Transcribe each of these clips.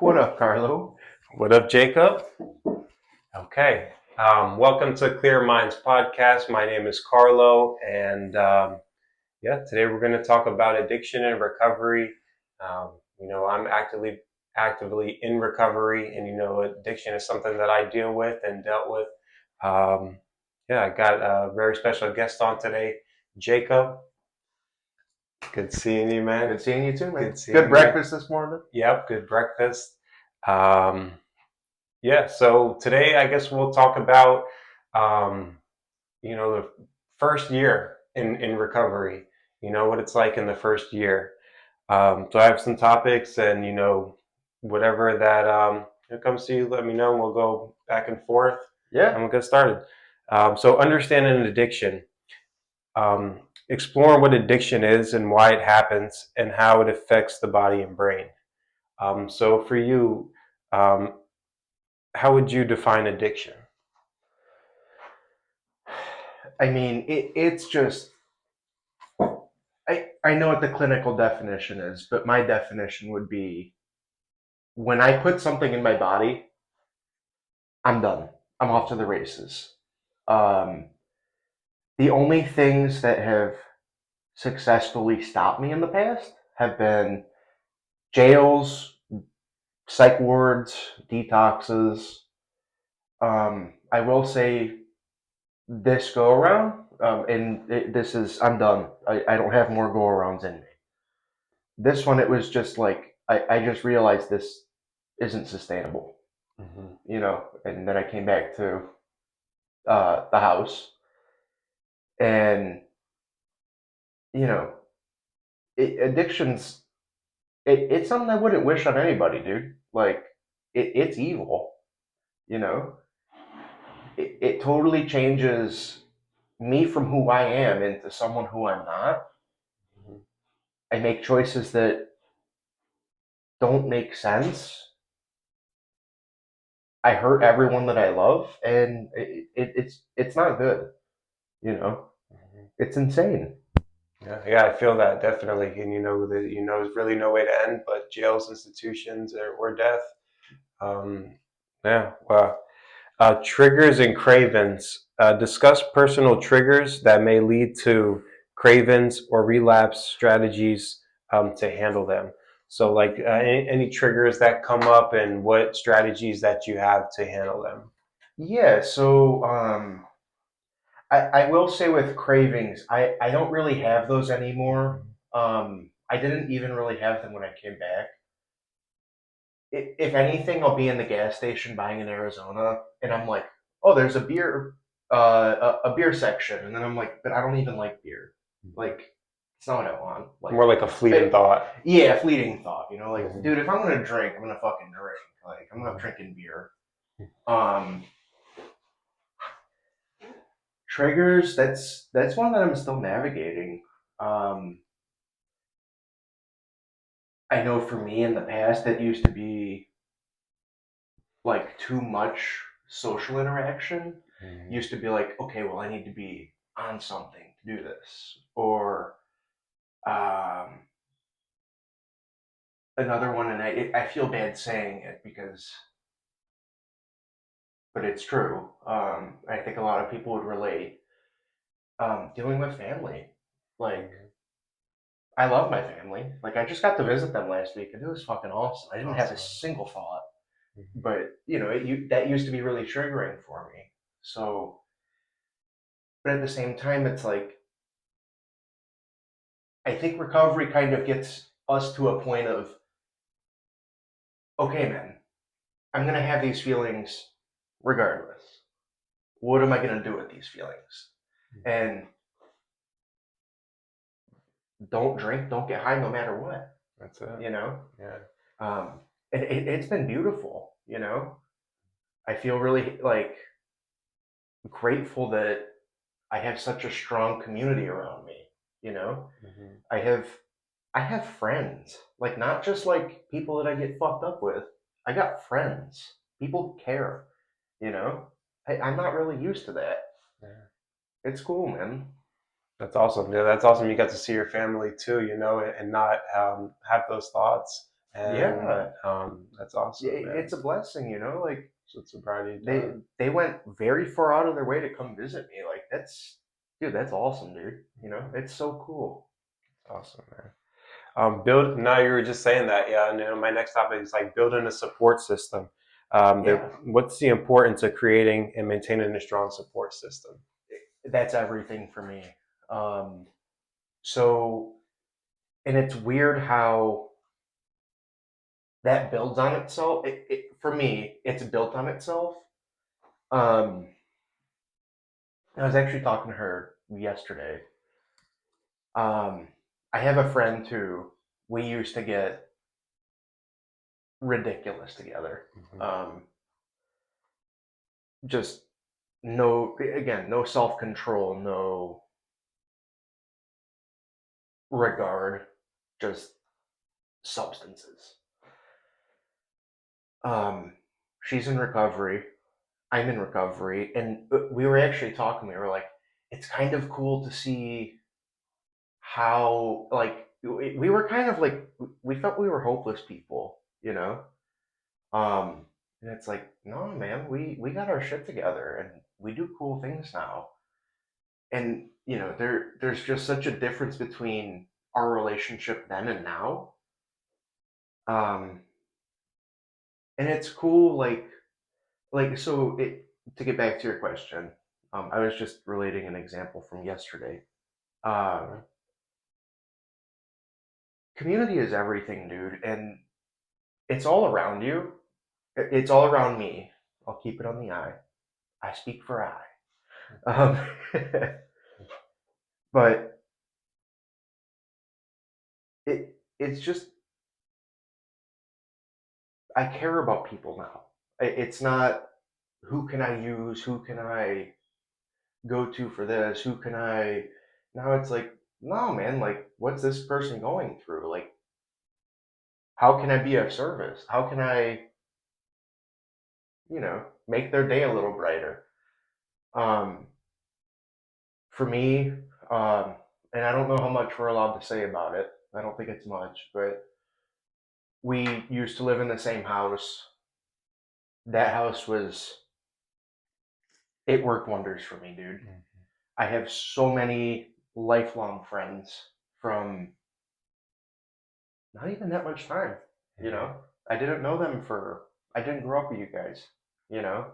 What up, Carlo? What up, Jacob? Okay. Welcome to Clear Minds Podcast. My name is Carlo, and today we're going to talk about addiction and recovery. I'm actively in recovery, and addiction is something that I deal with and dealt with. Um, I got a very special guest on today, Jacob. Good seeing you, man. Good seeing you too, man. Good seeing Good you. breakfast this morning. Yep, good breakfast. Um, so today I guess we'll talk about, um, the first year in recovery, what it's like in the first year. So I have some topics and, whatever that comes to you, let me know and we'll go back and forth and we'll get started. So understanding an addiction, exploring what addiction is and why it happens and how it affects the body and brain. So for you, um, how would you define addiction? I mean, it's just, I know what the clinical definition is, but my definition would be when I put something in my body, I'm done. I'm off to the races. Um, the only things that have successfully stopped me in the past have been jails, psych wards, detoxes. I will say this go around, this is, I'm done. I don't have more go arounds in me. This one, it was just like, I just realized this isn't sustainable, and then I came back to the house, and, you know, addictions, it's something I wouldn't wish on anybody, dude. Like, it's evil, you know? It totally changes me from who I am into someone who I'm not. I make choices that don't make sense. I hurt everyone that I love, and it's not good. It's insane. Yeah, I feel that definitely, and there's really no way to end but jails, institutions, or death. Um, well, triggers and cravings. Discuss personal triggers that may lead to cravings or relapse strategies to handle them. So, like any triggers that come up, and what strategies that you have to handle them. Yeah, so I will say with cravings, I don't really have those anymore. I didn't even really have them when I came back. If anything, I'll be in the gas station buying in Arizona, and I'm like, oh, there's a beer, a beer section, and then I'm like, but I don't even like beer. Like, it's not what I want. Like, More like a fleeting thought. yeah, fleeting thought. Like, Mhm. dude, if I'm gonna drink, I'm gonna fucking drink. Like, I'm not drinking beer. Um, Triggers. That's one that I'm still navigating. Um, I know for me in the past, that used to be like too much social interaction. Used to be like, okay, well, I need to be on something to do this, or um, another one, and I feel bad saying it because, but it's true. I think a lot of people would relate. Dealing with family, like, I love my family. Like, I just got to visit them last week, and it was fucking awesome. I didn't have a single thought, but that used to be really triggering for me. So, but at the same time, it's like, I think recovery kind of gets us to a point of, okay, man, I'm gonna have these feelings regardless. What am I gonna do with these feelings? And don't drink, don't get high, no matter what. That's it. You know, Yeah. and it's been beautiful. I feel really like grateful that I have such a strong community around me. You know, Mhm. I have I have friends, like, not just like people that I get fucked up with. I got friends. People care. You know, I'm not really used to that. Yeah. It's cool, man. That's awesome. Yeah, that's awesome. You got to see your family too, and not have those thoughts. and Yeah, that's awesome, man. it's a blessing, you know. Like That's what sobriety they does. they went very far out of their way to come visit me. Like that's dude, that's awesome, dude. You know, it's so cool. Awesome, man. Build. Now you were just saying that, yeah. And my next topic is like building a support system. Yeah, What's the importance of creating and maintaining a strong support system? that's everything for me. Um, so, and it's weird how that builds on itself. For me, it's built on itself. Um, I was actually talking to her yesterday. Um, I have a friend who we used to get ridiculous together. Mm-hmm. Um, just no, again, no self control, no regard, just substances. Um, she's in recovery. I'm in recovery, and we were actually talking. We were like, it's kind of cool to see how like we were kind of like we felt we were hopeless people, you know. And it's like, no, man, we got our shit together, and we do cool things now. And you know, there's just such a difference between our relationship then and now. Um, and it's cool, like so. To get back to your question, I was just relating an example from yesterday. Um, Community is everything, dude, and it's all around you. It's all around me. I'll keep it on the I. I speak for I. Um, but it's just I care about people now. It's not who can I use, who can I go to for this, who can I. Now it's like, no, man, like what's this person going through? Like, how can I be of service? How can I, make their day a little brighter? Um, for me, um, and I don't know how much we're allowed to say about it. I don't think it's much, but we used to live in the same house. That house was, it worked wonders for me, dude. I have so many lifelong friends from not even that much time, you Mm-hmm. know? I didn't know them I didn't grow up with you guys, you know?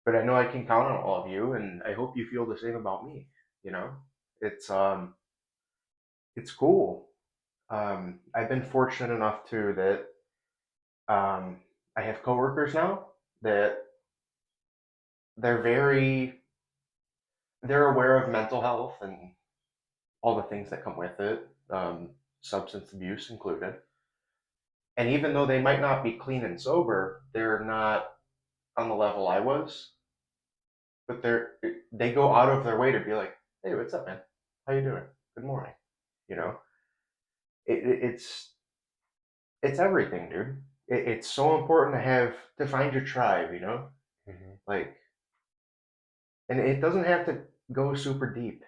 But I know I can count on all of you, and I hope you feel the same about me, you know? It's, um, it's cool. I've been fortunate enough too that I have coworkers now that they're very they're aware of mental health and all the things that come with it, substance abuse included. And even though they might not be clean and sober, they're not on the level I was. But they go out of their way to be like, "Hey, what's up, man? How you doing? Good morning." You know, it's everything, dude. It's so important to find your tribe. You know, Mm-hmm. like, and it doesn't have to go super deep.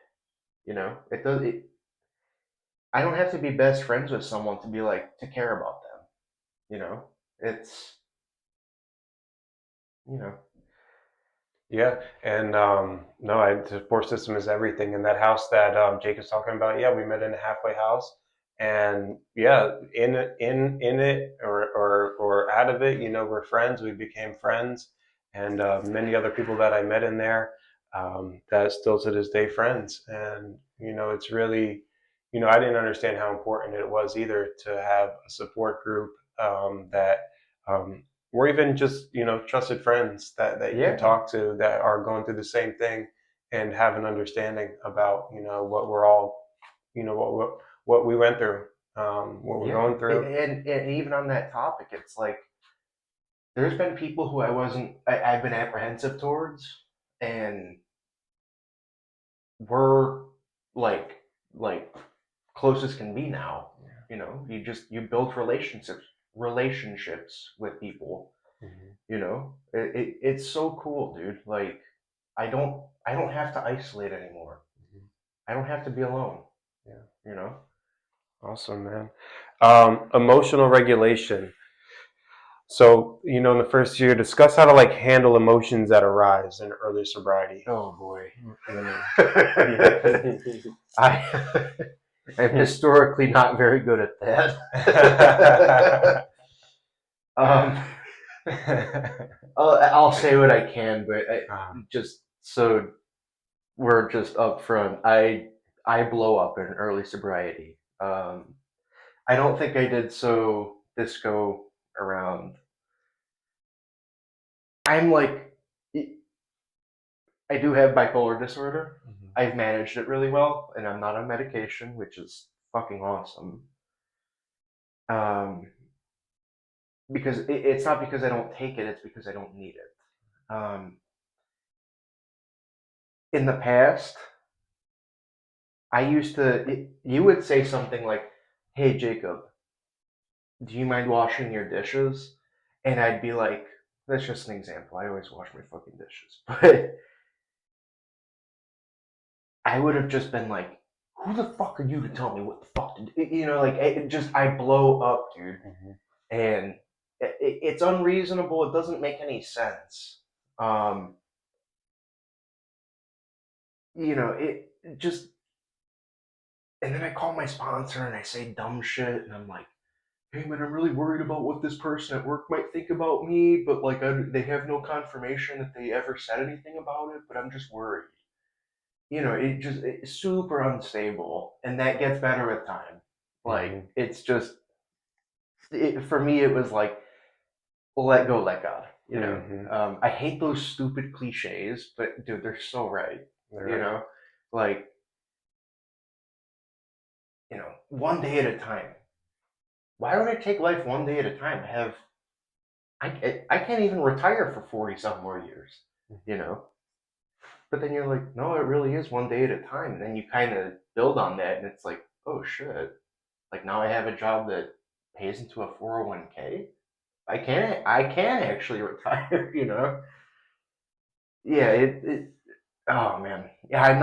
You know, it does. I don't have to be best friends with someone to be like to care about them. You know, it's you know, Yeah, and no, the support system is everything. And that house that Jake is talking about, yeah, we met in a halfway house, and yeah, in it or out of it, we're friends. We became friends, and many other people that I met in there, that still to this day friends. And it's really, I didn't understand how important it was either to have a support group that. Um, or even just trusted friends that you can yeah, talk to that are going through the same thing and have an understanding about what we're all what we went through, what we're yeah. going through. And even on that topic, it's like there's been people who I've been apprehensive towards, and we're like like close as can be now. You know, you build relationships with people. Mhm. You know, it's so cool, dude. Like I don't have to isolate anymore. Mhm. I don't have to be alone. Yeah. You know, Awesome, man. Emotional regulation. So, in the first year, discuss how to like handle emotions that arise in early sobriety. Oh boy. You I am know. historically not very good at that. um, I'll say what I can, but just so we're just upfront, I blow up in early sobriety. I don't think I did so this go around. I'm like, I do have bipolar disorder. Mhm. I've managed it really well, and I'm not on medication, which is fucking awesome. Um, because it's not because I don't take it; it's because I don't need it. In the past, I used to. You would say something like, "Hey, Jacob, do you mind washing your dishes?" And I'd be like, "That's just an example. I always wash my fucking dishes." But I would have just been like, "Who the fuck are you to tell me what the fuck to do?" Like I blow up, dude, Mhm. and it's unreasonable. It doesn't make any sense. Um, it just. And then I call my sponsor and I say dumb shit, and I'm like, "Hey man, I'm really worried about what this person at work might think about me, but like they have no confirmation that they ever said anything about it, but I'm just worried." It's super unstable, and that gets better with time. Like Mhm. it's just for me, it was like let go, let God. Mhm. I hate those stupid cliches, but dude, they're so right. All You right. know, like one day at a time. Why don't I take life one day at a time? I can't even retire for 40 some more years. You know, but then you're like, no, it really is one day at a time. And then you kind of build on that, and it's like, oh shit, like now I have a job that pays into a 401k. I can actually retire. Yeah. Oh man, yeah. I'm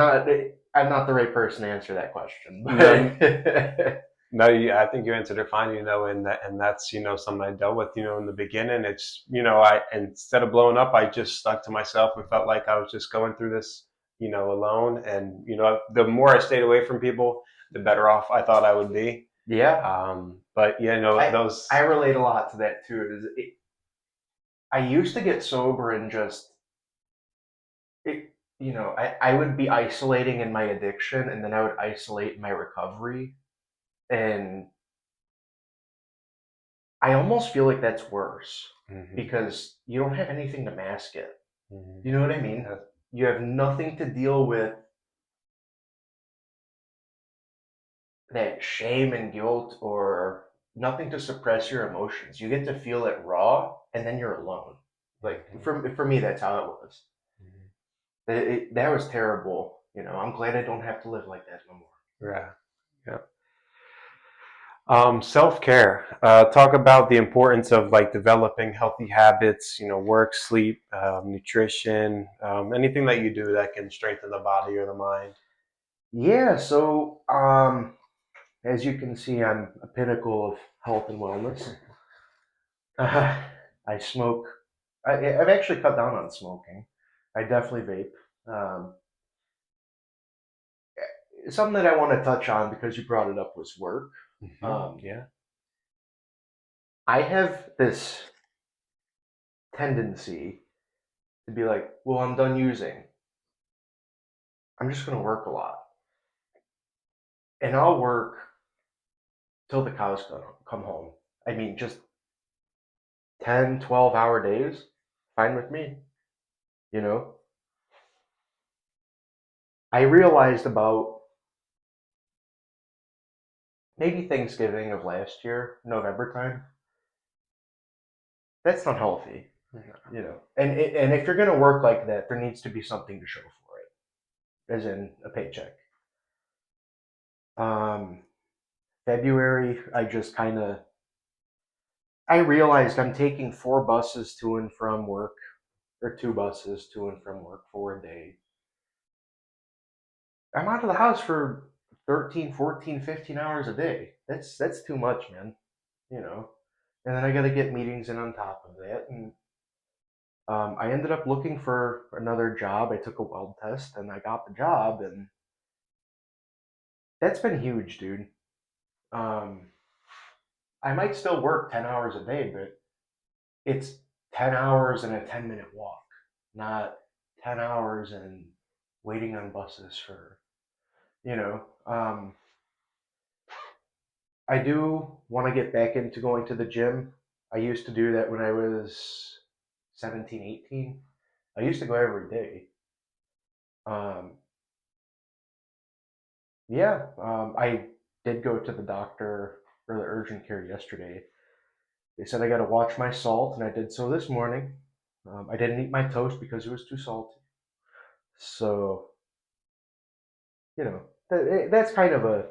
not the right person to answer that question, No, but no, I think you answered it fine, and that's, something I dealt with, in the beginning. It's, I, instead of blowing up, I just stuck to myself and felt like I was just going through this, alone. And, the more I stayed away from people, the better off I thought I would be. yeah, But, yeah, I those, relate a lot to that too. I used to get sober and just I would be isolating in my addiction, and then I would isolate in my recovery, and I almost feel like that's worse hmm because you don't have anything to mask it. hmm You know what I mean? yeah, You have nothing to deal with that shame and guilt, or nothing to suppress your emotions. You get to feel it raw, and then you're alone. Like hmm for me, that's how it was. hmm That was terrible. I'm glad I don't have to live like that no more. yeah, yeah. Self-care. Talk about the importance of like developing healthy habits, work, sleep, nutrition, anything that you do that can strengthen the body or the mind. Yeah. So, as you can see, I'm a pinnacle of health and wellness. Uh, I smoke. I've actually cut down on smoking. I definitely vape. Um, Something that I want to touch on because you brought it up was work. Um, Yeah. I have this tendency to be like, well, I'm done using. I'm just going to work a lot. And I'll work till the cows come home. I mean, just 10, 12-hour days, fine with me. You know, I realized about maybe Thanksgiving of last year, November time, that's not healthy. And if you're going to work like that, there needs to be something to show for it, as in a paycheck. Um, February, I realized I'm taking 4 buses to and from work, or 2 buses to and from work for a day. I'm out of the house for 13, 14, 15 hours a day. That's too much, man. You know. And then I got to get meetings in on top of that. And I ended up looking for another job. I took a weld test and I got the job, and that's been huge, dude. Um, I might still work 10 hours a day, but it's 10 hours and a 10-minute walk, not 10 hours and waiting on buses for, you know. I do want to get back into going to the gym. I used to do that when I was 17, 18. I used to go every day. Um, yeah, I did go to the doctor for the urgent care yesterday. They said I got to watch my salt, and I did so this morning. I didn't eat my toast because it was too salty. So, that's kind of a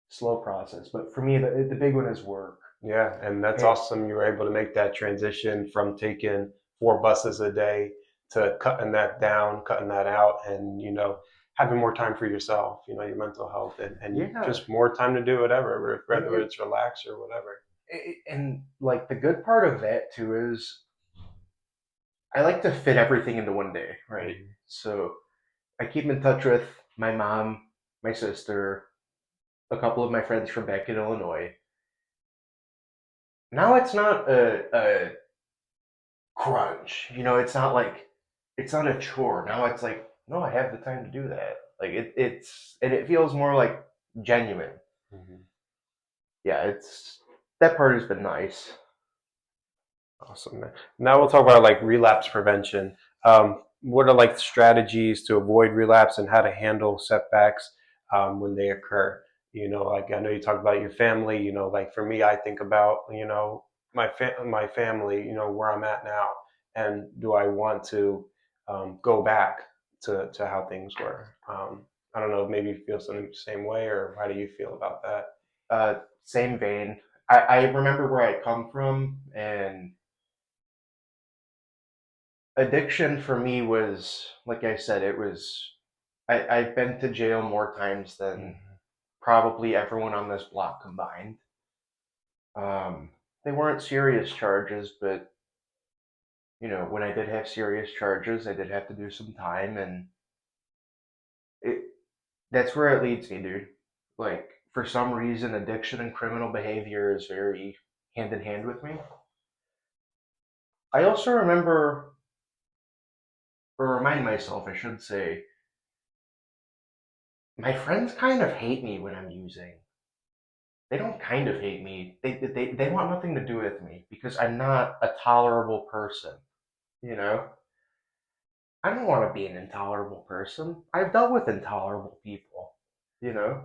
slow process. But for me, the big one is work. Yeah, and that's It, awesome. You were able to make that transition from taking 4 buses a day to cutting that down, cutting that out, and having more time for yourself. Your mental health, and yeah, just more time to do whatever, it, whether it, it's relax or whatever. and like the good part of that too is I like to fit everything into one day, right? Mhm. So I keep in touch with my mom, my sister, a couple of my friends from back in Illinois. Now it's not a crunch. It's not a chore. Now it's like, no, I have the time to do that. Like and it feels more like genuine. Mhm. Yeah, it's that part has been nice. Awesome, man. Now we'll talk about like relapse prevention. What are like strategies to avoid relapse and how to handle setbacks when they occur? Like I know you talked about your family. Like for me, I think about my family. Where I'm at now, and do I want to go back to how things were? I don't know. Maybe you feel the same way, or how do you feel about that? Same vein. I remember where I come from, and addiction for me was, like I said, it was. I've been to jail more times than Mhm. probably everyone on this block combined. Um, they weren't serious charges, but when I did have serious charges, I did have to do some time, and it that's where it leads me, dude. Like for some reason, addiction and criminal behavior is very hand in hand with me. I also remember, or remind myself, I should say, my friends kind of hate me when I'm using. They don't kind of hate me. They want nothing to do with me because I'm not a tolerable person. You know, I don't want to be an intolerable person. I've dealt with intolerable people. You know,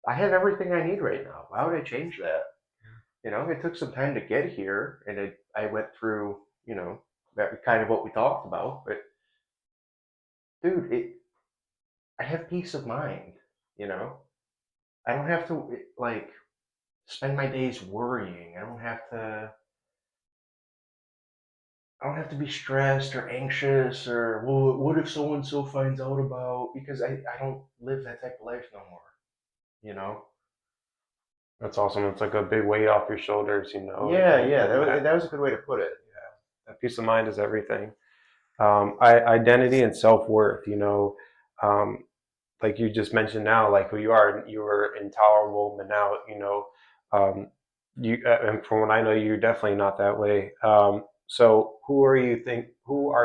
I have everything I need right now. Why would I change that? It took some time to get here, and I went through, that kind of what we talked about. But dude, I have peace of mind. You know, I don't have to like spend my days worrying. I don't have to be stressed or anxious or, well, what if so and so finds out about, because I don't live that type of life no more, you know? That's awesome. It's like a big weight off your shoulders, Yeah, yeah, and that that was a good way to put it. that peace of mind is everything. Identity and self worth. Um, like you just mentioned now, like who you are. You were intolerable, but now um, and from what I know, you're definitely not that way. So who are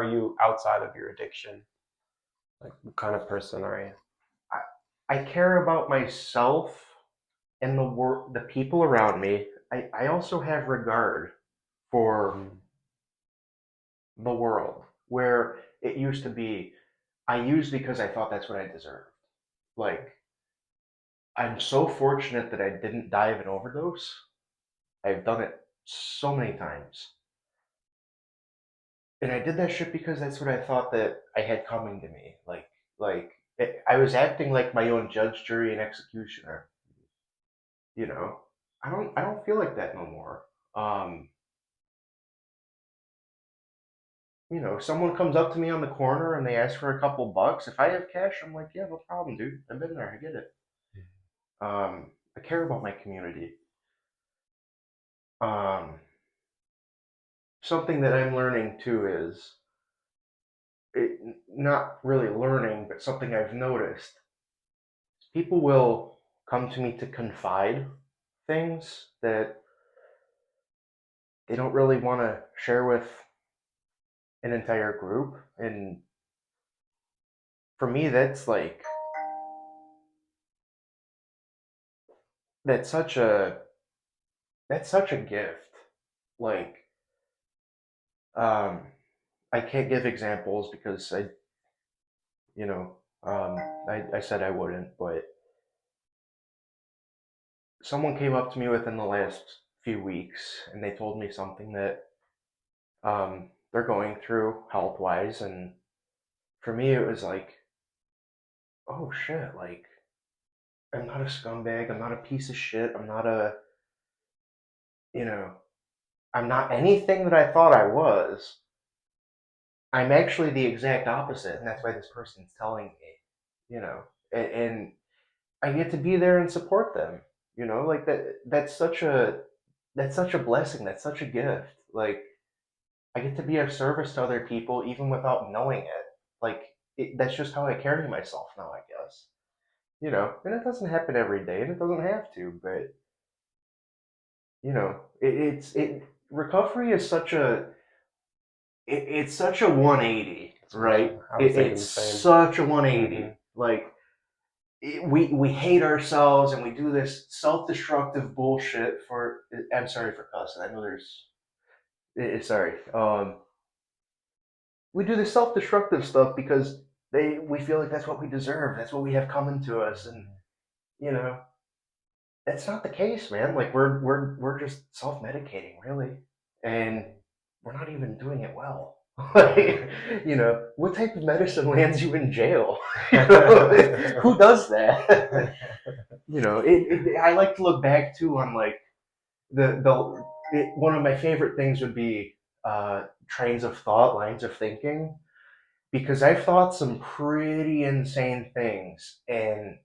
you outside of your addiction? Like what kind of person are you? I care about myself and the people around me. I also have regard for Mm. the world, where it used to be, I used because I thought that's what I deserved. Like, I'm so fortunate that I didn't die of an overdose. I've done it so many times. And I did that shit because that's what I thought that I had coming to me. I was acting like my own judge, jury, and executioner. You know, I don't feel like that no more. Um, someone comes up to me on the corner and they ask for a couple bucks. If I have cash, I'm like, yeah, no problem, dude. I've been there. I get it. I care about my community. Um, Something that I'm learning too is not really learning, but something I've noticed. People will come to me to confide things that they don't really want to share with an entire group. And for me, that's such a that's such a gift. Like, um, I can't give examples because you know, um, I said I wouldn't, but someone came up to me within the last few weeks and they told me something that they're going through health wise. And for me, it was like, oh shit, like, I'm not a scumbag. I'm not a piece of shit. You know, I'm not anything that I thought I was. I'm actually the exact opposite. And that's why this person's telling me, and I get to be there and support them. Like that's such a blessing. That's such a gift. Like I get to be of service to other people even without knowing it. Like that's just how I carry myself now, I guess. And it doesn't happen every day, and it doesn't have to. But it recovery is it's such a 180, right? I was thinking It's the same. such a 180. Mm-hmm. Like we hate ourselves and we do this self-destructive bullshit for. I'm sorry for cussing. I know there's. Sorry. We do this self-destructive stuff because we feel like that's what we deserve. That's what we have coming to us, and you know that's not the case, man. Like we're just self-medicating, really, and we're not even doing it well. Like, what type of medicine lands you in jail? Who does that? I like to look back too on like one of my favorite things would be trains of thought, lines of thinking, because I've thought some pretty insane things, and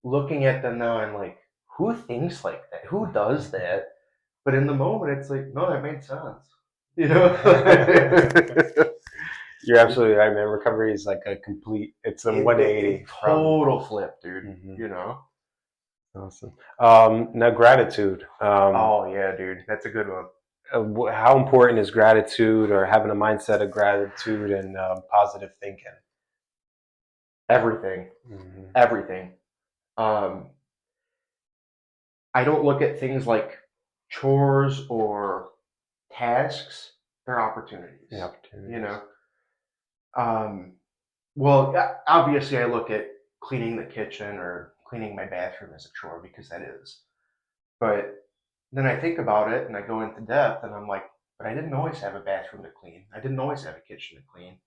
looking at them now, I'm like, who thinks like that? Who does that? But in the moment, it's like, no, that made sense. You know, You're absolutely right, man. Recovery is like it's a 180 from. total flip, dude. Mhm. You know. Awesome. Now, gratitude. Oh yeah, dude, that's a good one. How important is gratitude or having a mindset of gratitude and positive thinking? Everything, Mm-hmm. everything. Um, I don't look at things like chores or tasks. They're opportunities. The You opportunities. know. Um, well, obviously, I look at cleaning the kitchen or cleaning my bathroom as a chore because that is. But then I think about it and I go into depth and I'm like, but I didn't always have a bathroom to clean. I didn't always have a kitchen to clean.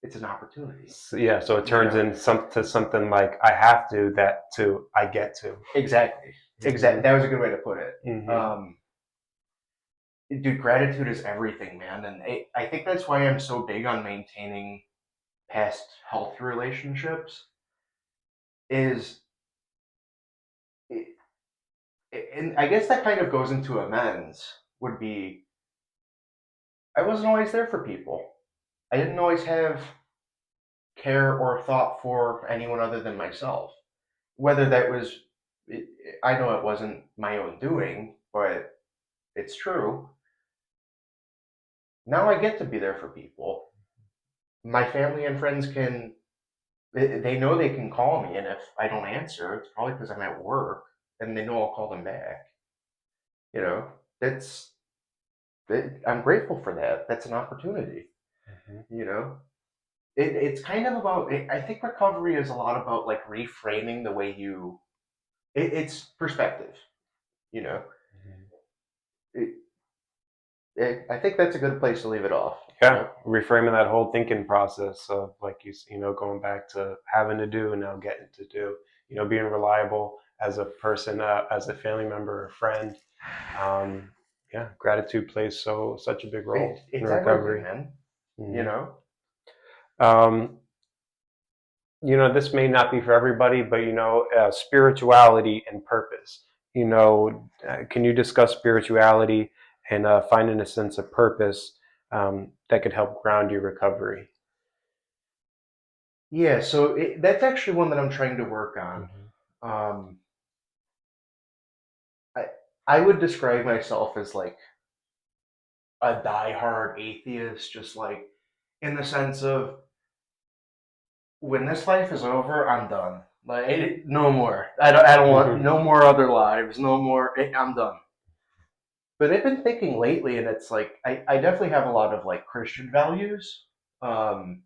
It's an opportunity. So, yeah, so it You turns know, to something like I have to that to I get to. exactly. Exactly. Mm-hmm. That was a good way to put it. Mm-hmm. Dude, gratitude is everything, man. And I think that's why I'm so big on maintaining past health relationships is, and I guess that kind of goes into amends would be, I wasn't always there for people. I didn't always have care or thought for anyone other than myself. Whether that was, I know it wasn't my own doing, but it's true. Now I get to be there for people. My family and friends they know they can call me, and if I don't answer, it's probably because I'm at work, and they know I'll call them back. You know, that's, I'm grateful for that. That's an opportunity. Mm-hmm. You know, it's kind of about, I think recovery is a lot about like reframing the way it's perspective. You know, it, I think that's a good place to leave it off. You Yeah, know, reframing that whole thinking process of like going back to having to do and now getting to do. Being reliable as a person, as a family member or friend. Yeah, gratitude plays such a big role in it's everything, recovery. man. you Mhm. know? Um, this may not be for everybody, but spirituality and purpose. Can you discuss spirituality and finding a sense of purpose that could help ground your recovery? Yeah, so that's actually one that I'm trying to work on. Mhm. Um, I I would describe myself as like a diehard atheist, just like in the sense of when this life is over, I'm done. Like no more. I don't want no more other lives. No more. I'm done. But I've been thinking lately, and it's like I definitely have a lot of like Christian values. Um,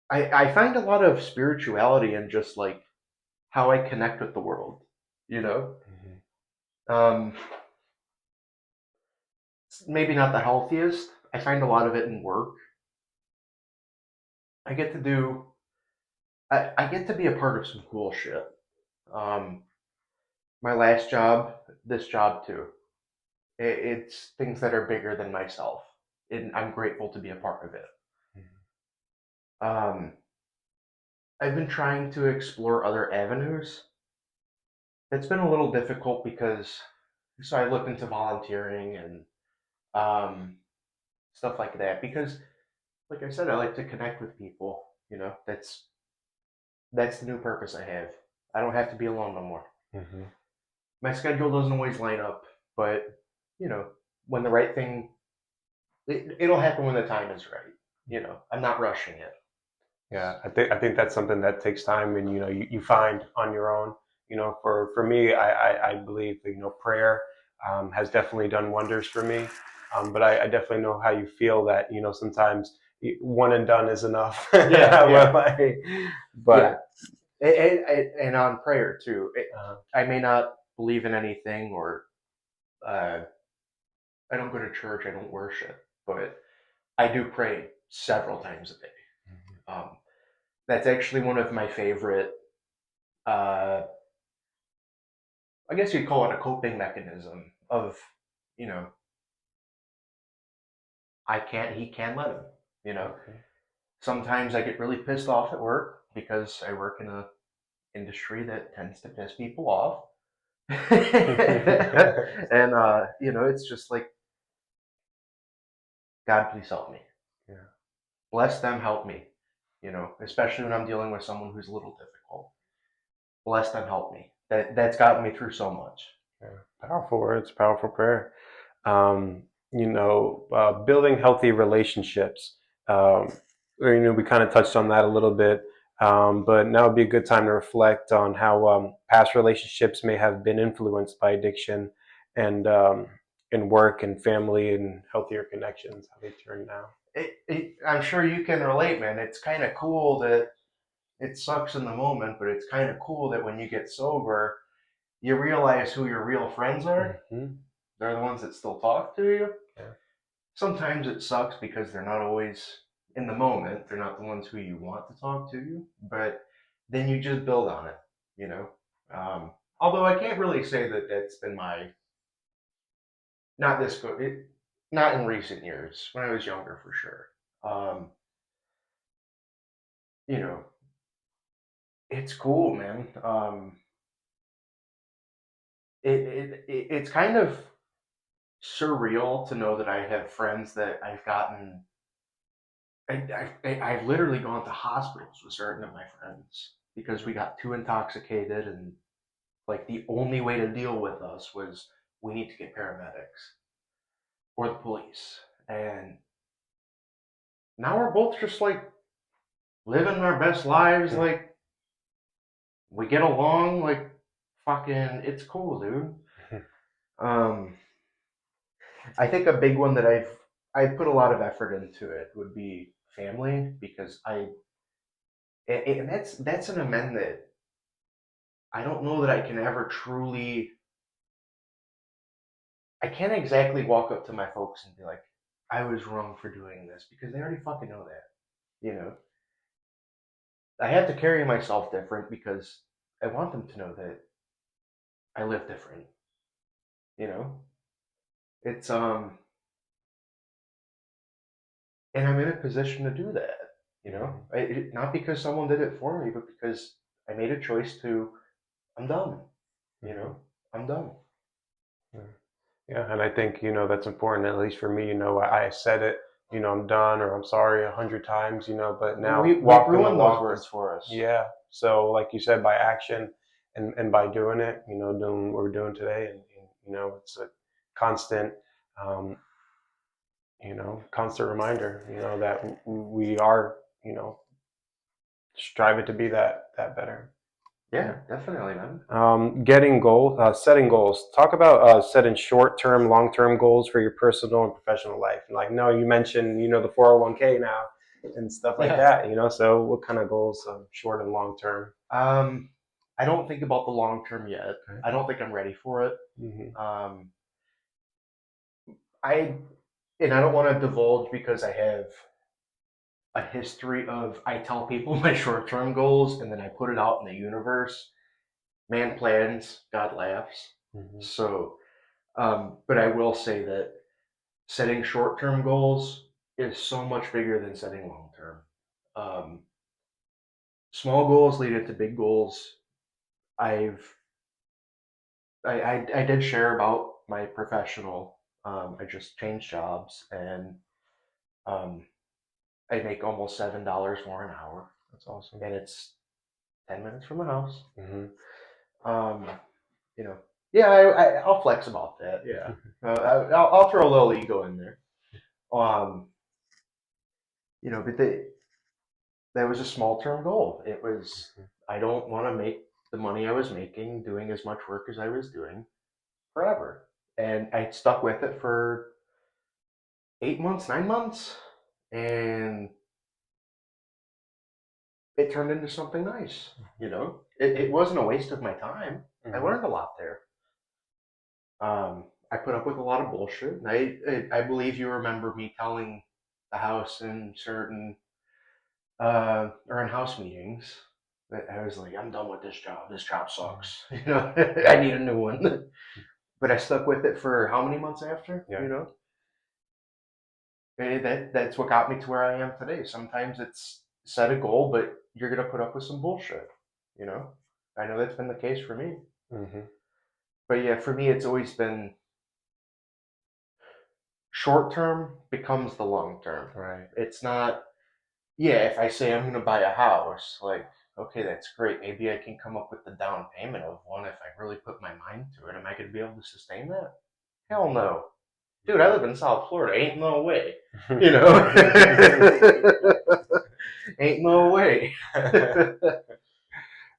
I find a lot of spirituality in just like how I connect with the world. You know, Mhm. um, maybe not the healthiest. I find a lot of it in work. I get to do. I get to be a part of some cool shit. Um, my last job, this job too. It's things that are bigger than myself, and I'm grateful to be a part of it. Um, I've been trying to explore other avenues. It's been a little difficult because so I looked into volunteering and um, stuff like that because, like I said, I like to connect with people. That's the new purpose I have. I don't have to be alone no more. Mhm. My schedule doesn't always line up, but when the right thing, it'll happen when the time is right. I'm not rushing it. Yeah, I think that's something that takes time, and you find on your own. For me, I believe that, prayer has definitely done wonders for me. But I definitely know how you feel that sometimes one and done is enough. Yeah, But, yeah, yeah. but And on prayer too. uh, I may not believe in anything, or uh, I don't go to church. I don't worship, but I do pray several times a day. Um, that's actually one of my favorite. Uh, I guess you'd call it a coping mechanism of, you know, I can't. He can't let him. You know. okay. Sometimes I get really pissed off at work because I work in a industry that tends to piss people off. And it's just like, God, please help me. Yeah. Bless them, help me. Especially when I'm dealing with someone who's a little difficult. Bless them, help me. That's gotten me through so much. Yeah. Powerful words, powerful prayer. Building healthy relationships. We kind of touched on that a little bit, but now would be a good time to reflect on how past relationships may have been influenced by addiction, and in work and family and healthier connections, how they turn now. I'm sure you can relate, man. It's kind of cool that it sucks in the moment, but it's kind of cool that when you get sober, you realize who your real friends are. Hmm. They're the ones that still talk to you. Yeah. Sometimes it sucks because they're not always in the moment. They're not the ones who you want to talk to you, but then you just build on it, you know. Although I can't really say that that's been my not this go it, not in recent years. When I was younger, for sure. Um, you know, it's cool, man. It's kind of surreal to know that I have friends that I've gotten. I've literally gone to hospitals with certain of my friends because we got too intoxicated, and like the only way to deal with us was we need to get paramedics or the police. And now we're both just like living our best lives. Like we get along. Like fucking, it's cool, dude. Um, I think a big one that I've put a lot of effort into it would be family because and that's an amendment that I don't know that I can ever truly. I can't exactly walk up to my folks and be like, I was wrong for doing this because they already fucking know that. You know, I have to carry myself different because I want them to know that I live different. You know, it's and I'm in a position to do that. You know, Mhm. not because someone did it for me, but because I made a choice to. I'm done. You Mhm. know, I'm done. Yeah. Yeah, and I think that's important. At least for me, I said it. I'm done or I'm sorry 100 times. But now We've walking the ruined those walk words is, for us. yeah. So like you said, by action and by doing it, doing what we're doing today, and it's a constant, um, constant reminder, that we are, you know, striving to be that better. Yeah. Yeah, definitely, man. Getting goals, setting goals. Talk about setting short-term, long-term goals for your personal and professional life. And like, no, you mentioned, the 401k now and stuff like Yeah. that. So what kind of goals, short and long-term? Um, I don't think about the long term yet. Okay. I don't think I'm ready for it. Hmm. Um, I and I don't want to divulge because I have a history of I tell people my short term goals and then I put it out in the universe. Man plans, God laughs. Hmm. So, but I will say that setting short term goals is so much bigger than setting long term. Um, Small goals lead into big goals. I've I did share about my professional. I just changed jobs and um, I make almost $7 more an hour, That's awesome. and it's 10 minutes from the house. Hmm. Um, you know, yeah, I'll flex about that. Yeah, I'll throw a little ego in there. Um, but that was a small term goal. It was I don't want to make the money I was making doing as much work as I was doing forever, and I stuck with it for 8 months, 9 months, and it turned into something nice. It wasn't a waste of my time. I Hmm. learned a lot there. I put up with a lot of bullshit. And I believe you remember me telling the house in certain or in house meetings that I was like, I'm done with this job. This job sucks. I need a new one. But I stuck with it for how many months after? Yeah. That's what got me to where I am today. Sometimes it's set a goal, but you're gonna put up with some bullshit. You know, I know that's been the case for me. Hmm. But yeah, for me, it's always been short term becomes the long term. Right. It's not, yeah, if I say I'm going to buy a house, like, okay, that's great. Maybe I can come up with the down payment of one if I really put my mind to it. Am I going to be able to sustain that? Hell no. Dude, I live in South Florida. Ain't no way. You know? Ain't no way.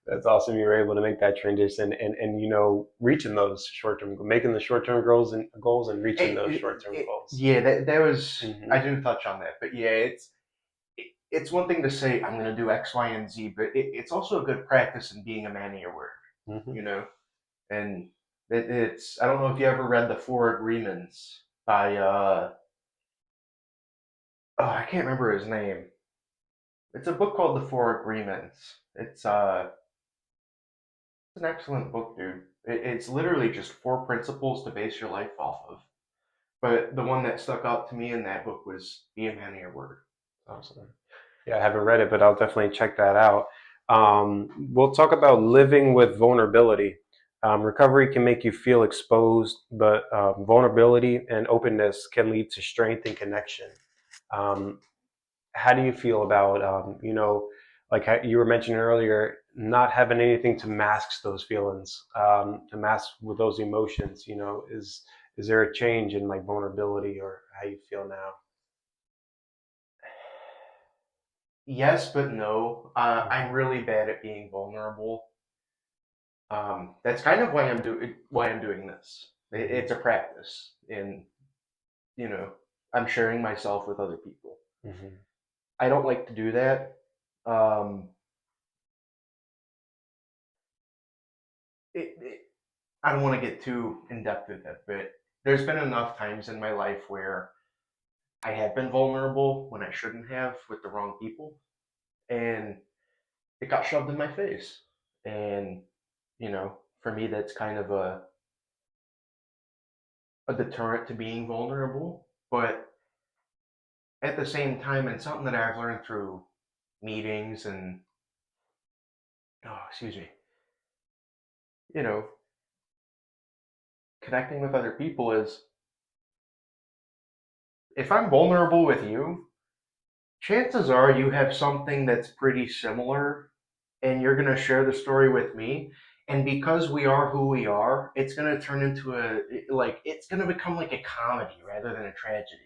That's awesome. You were able to make that transition and reaching those short term, making the short term goals and reaching those short term goals. Yeah, that was, I Hmm. didn't touch on that. But yeah, it's one thing to say I'm going to do X, Y, and Z, but it's also a good practice in being a man of your word, Hmm. you know. And it's I don't know if you ever read the Four Agreements by oh I can't remember his name. It's a book called The Four Agreements. It's an excellent book, dude. It's literally just four principles to base your life off of. But the one that stuck out to me in that book was be a man of your word. Awesome. Yeah, I haven't read it, but I'll definitely check that out. We'll talk about living with vulnerability. Recovery can make you feel exposed, but vulnerability and openness can lead to strength and connection. Um, how do you feel about, like how you were mentioning earlier, not having anything to mask those feelings, to mask with those emotions? Is there a change in like vulnerability or how you feel now? Yes, but no. I'm Hmm. really bad at being vulnerable. That's kind of why I'm doing this. Hmm. It's a practice, and you know, I'm sharing myself with other people. Hmm. I don't like to do that. Um, it, I don't want to get too in depth with it, but there's been enough times in my life where I have been vulnerable when I shouldn't have with the wrong people, and it got shoved in my face. And for me, that's kind of a deterrent to being vulnerable. But at the same time, and something that I've learned through meetings and, oh, excuse me, you know, connecting with other people is if I'm vulnerable with you, chances are you have something that's pretty similar and you're going to share the story with me. And because we are who we are, it's going to turn into it's going to become like a comedy rather than a tragedy.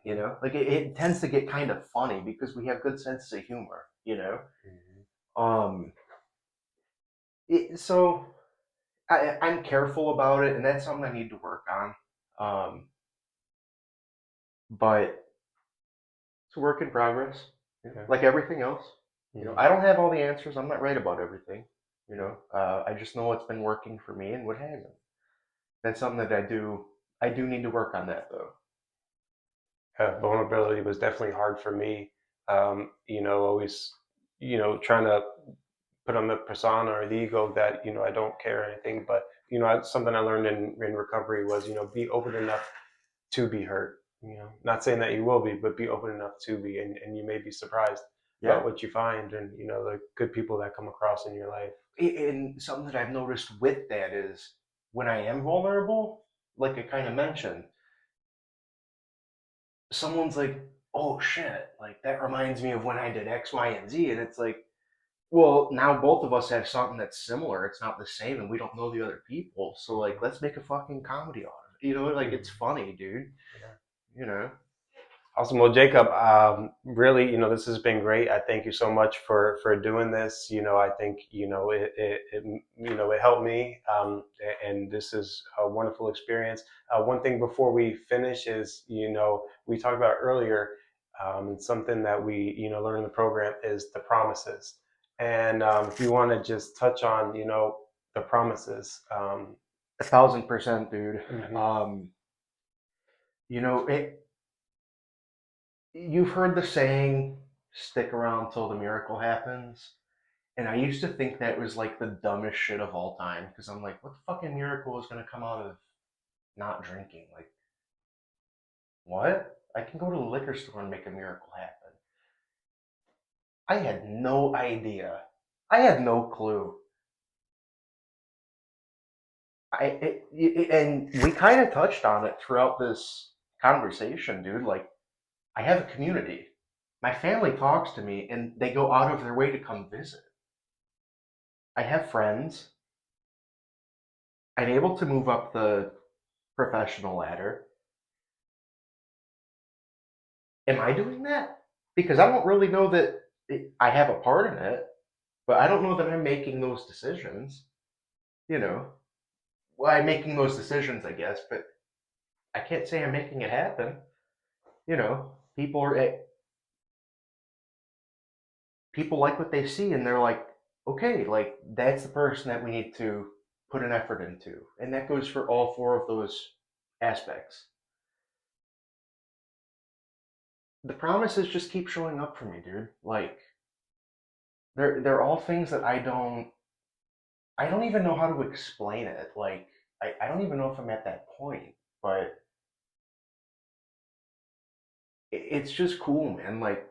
You Mm-hmm. know, like it tends to get kind of funny because we have good senses of humor, Mm-hmm. Um, so I'm careful about it, and that's something I need to work on. But it's a work in progress, Yeah. like everything else. Mm-hmm. I don't have all the answers. I'm not right about everything. I just know what's been working for me and what hasn't. That's something that I do. I do need to work on that though. Vulnerability was definitely hard for me. Always, trying to put on the persona or the ego that I don't care or anything. But something I learned in recovery was be open enough to be hurt. Not saying that you will be, but be open enough to be, and you may be surprised about Yeah, what you find and the good people that come across in your life. and something that I've noticed with that is when I am vulnerable, like I kind of mentioned, someone's like, "Oh shit!" Like that reminds me of when I did X, Y, and Z, and it's like, well, now both of us have something that's similar. It's not the same, and we don't know the other people. So like, Mm-hmm. let's make a fucking comedy out of it. Like it's Mm-hmm. funny, dude. Yeah. You know. Awesome. Well, Jacob, really, this has been great. I thank you so much for doing this. I think it helped me, and this is a wonderful experience. One thing before we finish is we talked about earlier, and something that we learn in the program is the promises. And if you want to just touch on the promises. 1,000%, dude. Mhm. Um, it. You've heard the saying, "Stick around till the miracle happens." And I used to think that was like the dumbest shit of all time because I'm like, what the fucking miracle is gonna come out of not drinking? Like, what? I can go to the liquor store and make a miracle happen. I had no idea. I had no clue. And we kind of touched on it throughout this conversation, dude. Like, I have a community. My family talks to me, and they go out of their way to come visit. I have friends. I'm able to move up the professional ladder. Am I doing that? Because I don't really know that I have a part in it, but I don't know that I'm making those decisions. You know, well, I'm making those decisions, I guess, but I can't say I'm making it happen. People are people like what they see, and they're like, okay, like that's the person that we need to put an effort into, and that goes for all four of those aspects. The promises just keep showing up for me, dude. Like they're all things that I don't even know how to explain it. Like I don't even know if I'm at that point, but it's just cool, man. Like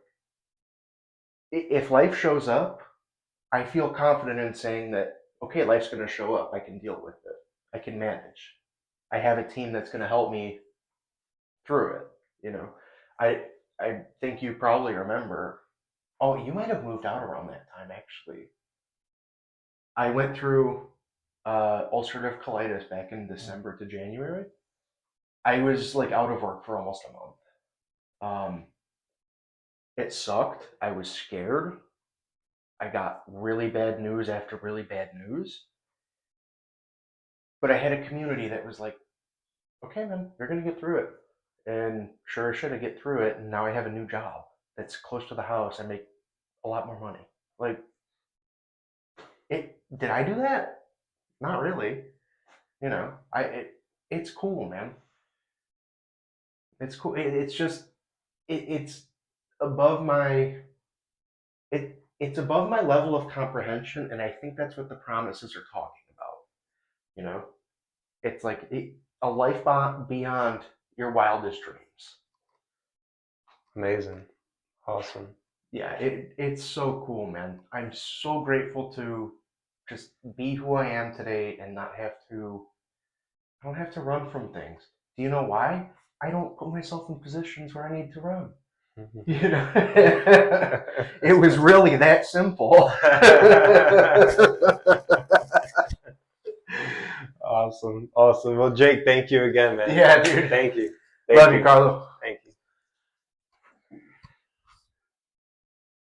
if life shows up, I feel confident in saying that okay, life's going to show up. I can deal with it. I can manage. I have a team that's going to help me through it. You know, I I think you probably remember. Oh, you might have moved out around that time actually. I went through ulcerative colitis back in December to January. I was like out of work for almost a month. It sucked. I was scared. I got really bad news after really bad news. But I had a community that was like, okay, man, you're going to get through it. And sure as shit, I get through it. And now I have a new job that's close to the house. I make a lot more money. Like, did I do that? Not really. It's cool, man. It's cool. It's just, it's above it's above my level of comprehension. And I think that's what the promises are talking about. You know, it's like a life beyond your wildest dreams. Amazing. Awesome. Yeah, it's so cool, man. I'm so grateful to just be who I am today and not have to. I don't have to run from things. Do you know why? I don't put myself in positions where I need to run. You know, it was really that simple. Awesome. Awesome. Well, Jake, thank you again, man. Yeah, dude. Thank you. Love you, Carlo. Thank you.